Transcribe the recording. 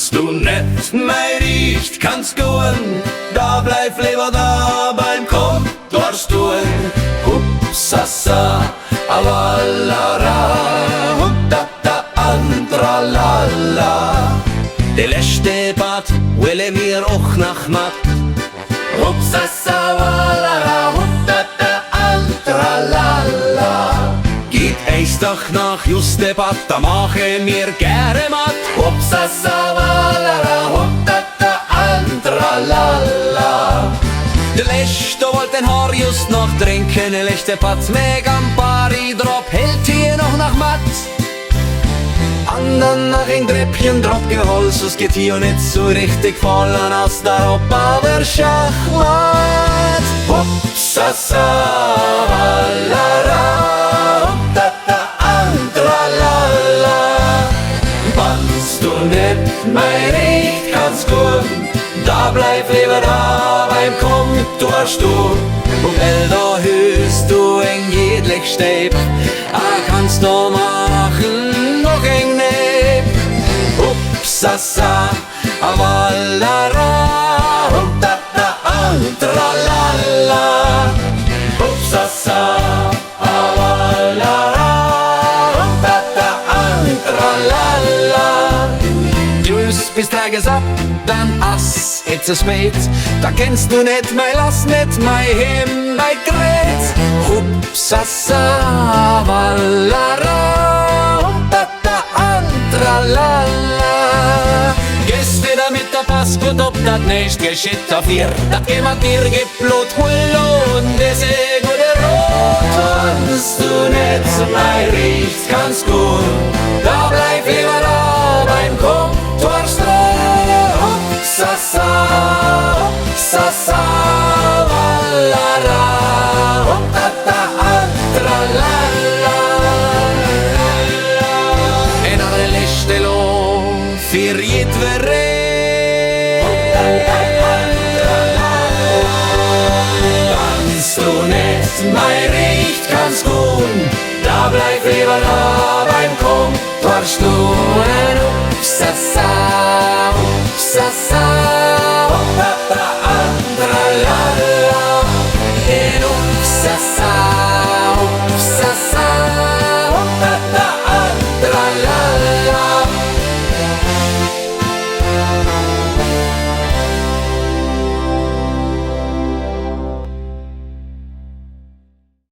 Wann's du nicht mehr riecht, kannst gehen, da bleib lieber da beim Kontorstuhl. Hupsasa, awalara, huptata, antralala. Der letzte Bad will mir auch nach Matt. Hupsasa, awalara, huptata, antralala. Geht eis doch nach juste Bad, da mache mir gerne matt. Hupsasa, awalara, huptata, antralala. Der letzte wollt den Haar just noch trinken, der letzte Patz meg am Pari Drop hält hier noch nach Matt. Andern nach ein Treppchen drauf geholt, so es geht hier nicht so richtig fallen aus der Rob, aber Schachmatt. Hupsasa, walara, huptata, antralala. Wann's du nicht mehr riecht, kannst gut, da bleib lieber da beim Kontorstuhl. Und weil da hörst du eng jedlich Stäb, kannst du machen noch eng Neb. Hupsasa, awalara, huptata, antralala. Hupsasa, awalara, huptata, antralala. Dus bis Tages ab, dann ass, jetzt ist spät. Da kennst du nicht mein Lass, nicht mein Himm, mein Gret. Hupsasa, walara, huptata, antralala. Gehst wieder mit der Pass, gut ob dat nicht geschieht auf dir. Dat jemand dir gibt Blut, und das ist gute Rot. Wann's du nicht mehr riechst, kannst gut, da bleib lieber da beim Kontorstuhl. Hupsasa, hupsasa, walara, huptata, antralala. En alle letzte Loh für jedwere. Wann's du nicht mehr riecht, kannst gut, da bleib lieber da beim Kontorstuhl. Hupsasa, hupsasa.